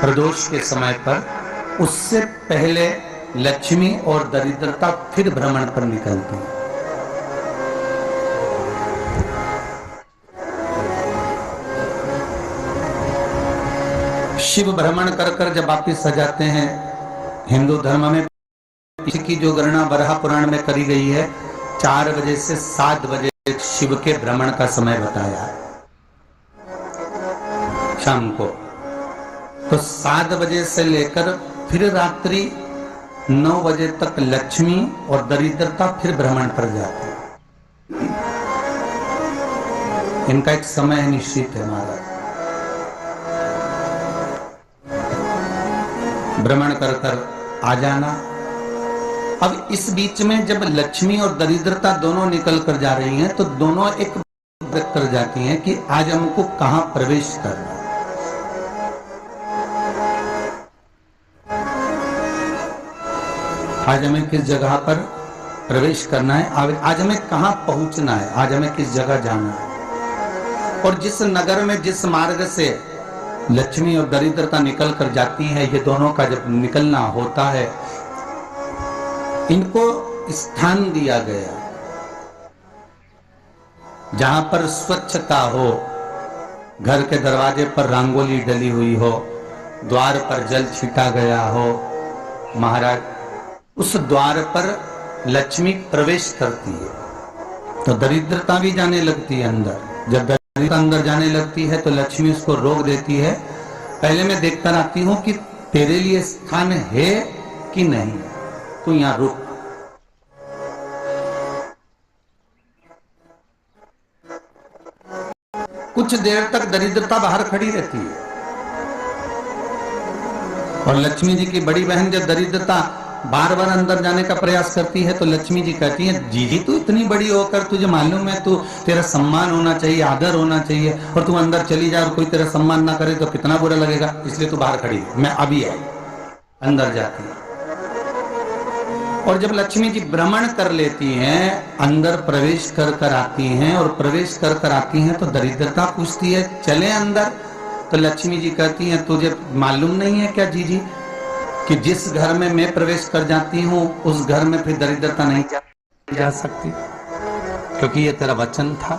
प्रदोष के समय पर, उससे पहले लक्ष्मी और दरिद्रता फिर भ्रमण पर निकलती है। शिव भ्रमण कर कर जब वापिस आ जाते हैं, हिंदू धर्म में इसकी जो गणना वराह पुराण में करी गई है, 4 बजे से 7 बजे शिव के भ्रमण का समय बताया है शाम को। तो 7 बजे से लेकर फिर रात्रि 9 बजे तक लक्ष्मी और दरिद्रता फिर भ्रमण पर जाती है। इनका एक समय निश्चित है महाराज, भ्रमण कर कर आ जाना। अब इस बीच में जब लक्ष्मी और दरिद्रता दोनों निकल कर जा रही हैं, तो दोनों एक कर जाती हैं कि आज हमको कहां प्रवेश करना है। आज हमें किस जगह पर प्रवेश करना है, आज हमें कहां पहुंचना है, आज हमें किस जगह जाना है। और जिस नगर में जिस मार्ग से लक्ष्मी और दरिद्रता निकल कर जाती है, ये दोनों का जब निकलना होता है, इनको स्थान दिया गया जहां पर स्वच्छता हो, घर के दरवाजे पर रंगोली डली हुई हो, द्वार पर जल छिटा गया हो। महाराज, उस द्वार पर लक्ष्मी प्रवेश करती है तो दरिद्रता भी जाने लगती है अंदर। जब दरिद्रता अंदर जाने लगती है तो लक्ष्मी उसको रोक देती है, पहले मैं देखकर आती हूं कि तेरे लिए स्थान है कि नहीं, तू यहां रुक। कुछ देर तक दरिद्रता बाहर खड़ी रहती है और लक्ष्मी जी की बड़ी बहन जब दरिद्रता बार बार अंदर जाने का प्रयास करती है तो लक्ष्मी जी कहती है, जीजी तू इतनी बड़ी होकर तुझे मालूम है, तू तेरा सम्मान होना चाहिए, आदर होना चाहिए, और तू अंदर चली जाए और कोई तेरा सम्मान ना करे तो कितना बुरा लगेगा, इसलिए तू बाहर खड़ी है, मैं अभी आई। अंदर जाती है और जब लक्ष्मी जी भ्रमण कर लेती हैं, अंदर प्रवेश कर कर आती हैं, और प्रवेश कर कर आती हैं तो दरिद्रता पूछती है चले अंदर। तो लक्ष्मी जी कहती हैं, तुझे मालूम नहीं है क्या जीजी कि जिस घर में मैं प्रवेश कर जाती हूँ उस घर में फिर दरिद्रता नहीं जा सकती, क्योंकि ये तेरा वचन था,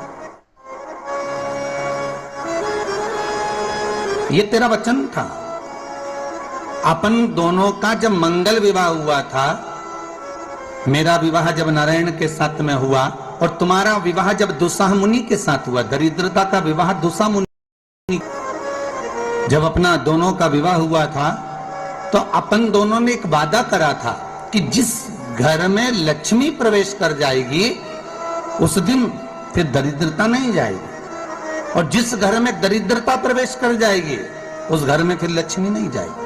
ये तेरा वचन था। अपन दोनों का जब मंगल विवाह हुआ था, मेरा विवाह जब नारायण के साथ में हुआ और तुम्हारा विवाह जब दुस्साह मुनि के साथ हुआ, दरिद्रता का विवाह दुस्साह मुनि, जब अपना दोनों का विवाह हुआ था तो अपन दोनों ने एक वादा करा था कि जिस घर में लक्ष्मी प्रवेश कर जाएगी उस दिन फिर दरिद्रता नहीं जाएगी, और जिस घर में दरिद्रता प्रवेश कर जाएगी उस घर में फिर लक्ष्मी नहीं जाएगी।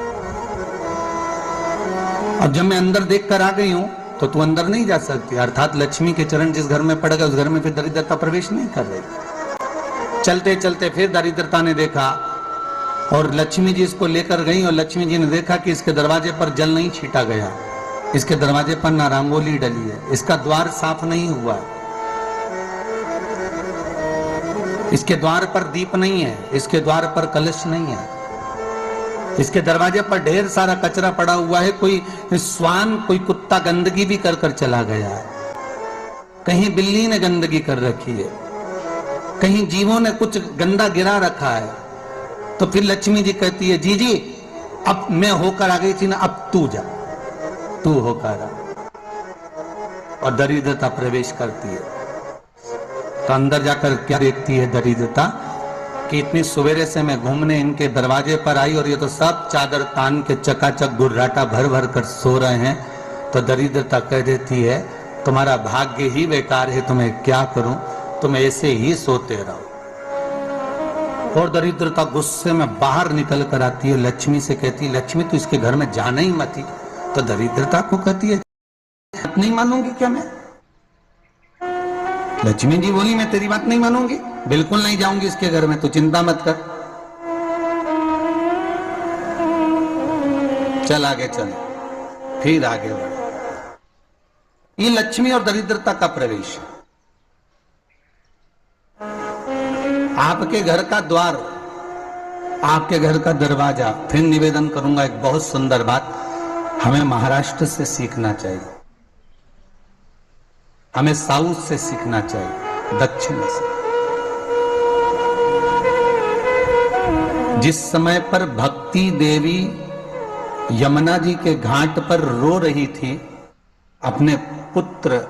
और जब मैं अंदर देख कर आ गई हूं तो तू अंदर नहीं जा सकती, अर्थात लक्ष्मी के चरण जिस घर में पड़ गए उस घर में फिर दरिद्रता प्रवेश नहीं कर रही। चलते चलते फिर दरिद्रता ने देखा और लक्ष्मी जी इसको लेकर गई, और लक्ष्मी जी ने देखा कि इसके दरवाजे पर जल नहीं छीटा गया, इसके दरवाजे पर ना रंगोली डली है, इसका द्वार साफ नहीं हुआ है, इसके द्वार पर दीप नहीं है, इसके द्वार पर कलश नहीं है, इसके दरवाजे पर ढेर सारा कचरा पड़ा हुआ है, कोई स्वान कोई कुत्ता गंदगी भी कर कर चला गया है, कहीं बिल्ली ने गंदगी कर रखी है, कहीं जीवों ने कुछ गंदा गिरा रखा है। तो फिर लक्ष्मी जी कहती है, जी जी अब मैं होकर आ गई थी ना, अब तू जा, तू होकर आ। और दरिद्रता प्रवेश करती है तो अंदर जाकर क्या देखती है दरिद्रता कि इतनी सवेरे से मैं घूमने इनके दरवाजे पर आई और ये तो सब चादर तान के चकाचक गुर्राटा भर भर कर सो रहे हैं। तो दरिद्रता कह देती है, तुम्हारा भाग्य ही बेकार है, तुम्हें क्या करूं, तुम ऐसे ही सोते रहो। और दरिद्रता गुस्से में बाहर निकल कर आती है, लक्ष्मी से कहती है, लक्ष्मी तू इसके घर में जाना ही मत। तो दरिद्रता को कहती है, नहीं मानूंगी क्या मैं? लक्ष्मी जी बोली, मैं तेरी बात नहीं मानूंगी, बिल्कुल नहीं जाऊंगी इसके घर में, तू चिंता मत कर, चल आगे चल। फिर आगे बढ़े। ये लक्ष्मी और दरिद्रता का प्रवेश है। आपके घर का द्वार आपके घर का दरवाजा, फिर निवेदन करूंगा एक बहुत सुंदर बात, हमें महाराष्ट्र से सीखना चाहिए, हमें साउथ से सीखना चाहिए, दक्षिण से। जिस समय पर भक्ति देवी यमुना जी के घाट पर रो रही थी अपने पुत्र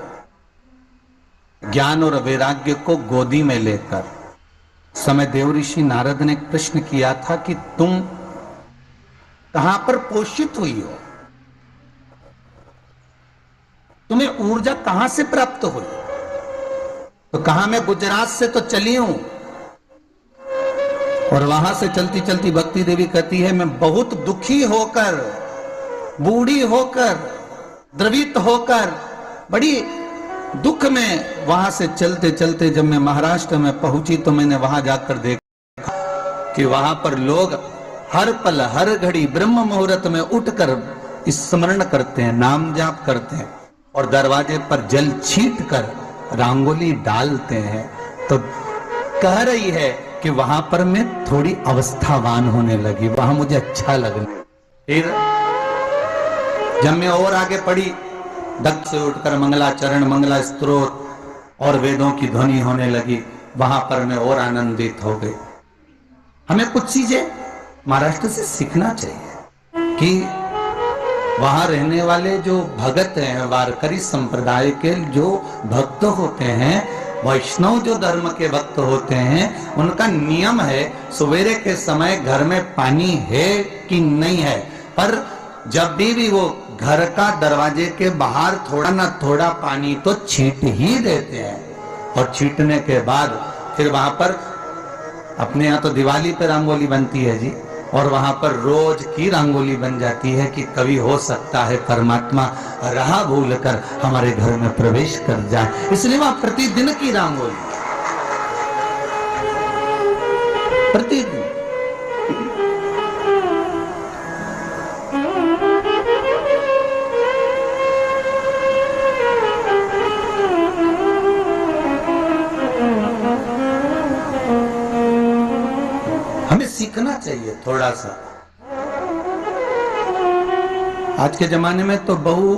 ज्ञान और वैराग्य को गोदी में लेकर, समय देवऋषि नारद ने प्रश्न किया था कि तुम कहां पर पोषित हुई हो, तुम्हें ऊर्जा कहां से प्राप्त हुई? तो कहा मैं गुजरात से तो चली हूं। और वहां से चलती चलती भक्ति देवी कहती है मैं बहुत दुखी होकर, बूढ़ी होकर, द्रवित होकर, बड़ी दुख में वहां से चलते चलते जब मैं महाराष्ट्र में पहुंची तो मैंने वहां जाकर देखा कि वहां पर लोग हर पल हर घड़ी ब्रह्म मुहूर्त में उठकर स्मरण करते हैं, नाम जाप करते हैं और दरवाजे पर जल छीट कर रंगोली डालते हैं। तो कह रही है कि वहां पर मैं थोड़ी अवस्थावान होने लगी, वहां मुझे अच्छा लगने। फिर जब मैं और आगे पढ़ी, दक्ष से उठकर मंगलाचरण, मंगला स्तोत्र और वेदों की ध्वनि होने लगी, वहां पर मैं और आनंदित हो गई। हमें कुछ चीजें महाराष्ट्र से सीखना चाहिए कि वहां रहने वाले जो भगत हैं, वारकरी संप्रदाय के जो भक्त होते हैं, वैष्णव जो धर्म के भक्त होते हैं, उनका नियम है सवेरे के समय घर में पानी है कि नहीं है, पर जब भी वो घर का दरवाजे के बाहर थोड़ा ना थोड़ा पानी तो छींट ही देते हैं। और छींटने के बाद फिर वहां पर अपने यहाँ तो दिवाली पे रंगोली बनती है जी, और वहां पर रोज की रंगोली बन जाती है कि कभी हो सकता है परमात्मा राह भूल कर हमारे घर में प्रवेश कर जाए, इसलिए वहां प्रतिदिन की रंगोली, प्रतिदिन। हमें सीखना चाहिए थोड़ा सा। आज के जमाने में तो बहू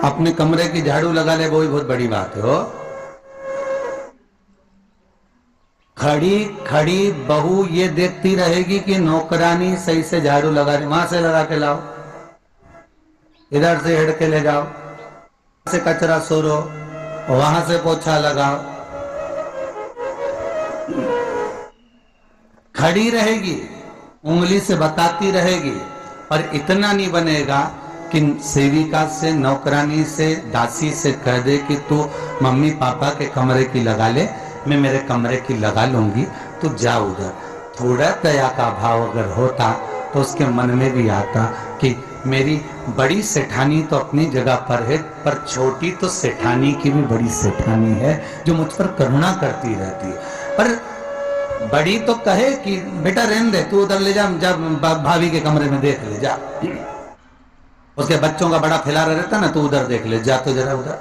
अपने कमरे की झाड़ू लगा ले, वो ही बहुत बड़ी बात है। हो खड़ी खड़ी बहू ये देखती रहेगी कि नौकरानी सही से झाड़ू लगा रही, वहां से लगा के लाओ, इधर से हेड़ के ले जाओ, से कचरा सोरो, वहां से पोछा लगाओ। खड़ी रहेगी, उंगली से बताती रहेगी, पर इतना नहीं बनेगा कि सेविका से, नौकरानी से, दासी से कह दे कि तू मम्मी पापा के कमरे की लगा ले, मैं मेरे कमरे की लगा लूंगी, तू जा उधर। थोड़ा दया का भाव अगर होता तो उसके मन में भी आता कि मेरी बड़ी सेठानी तो अपनी जगह पर है, पर छोटी तो सेठानी की भी बड़ी सेठानी है जो मुझ पर करुणा करती रहती है। पर बड़ी तो कहे कि बेटा रहने दे, तू उधर ले जा, जब भाभी के कमरे में देख ले जा, उसके बच्चों का बड़ा फैलारा रहता ना, तू उधर देख ले जा, तो जरा उधर,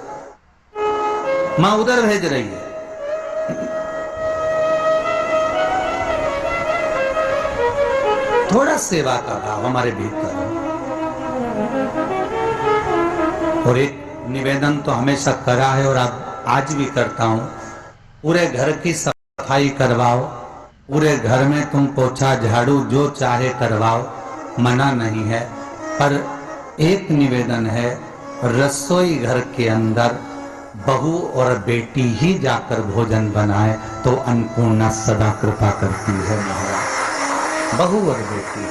माँ उधर भेज रही है। थोड़ा सेवा का भाव हमारे भीतर। और एक निवेदन तो हमेशा करा है और आज भी करता हूं, पूरे घर की सफाई करवाओ, पूरे घर में तुम पोछा झाड़ू जो चाहे करवाओ, मना नहीं है। पर एक निवेदन है, रसोई घर के अंदर बहू और बेटी ही जाकर भोजन बनाए तो अन्नपूर्णा सदा कृपा करती है महाराज। बहू और बेटी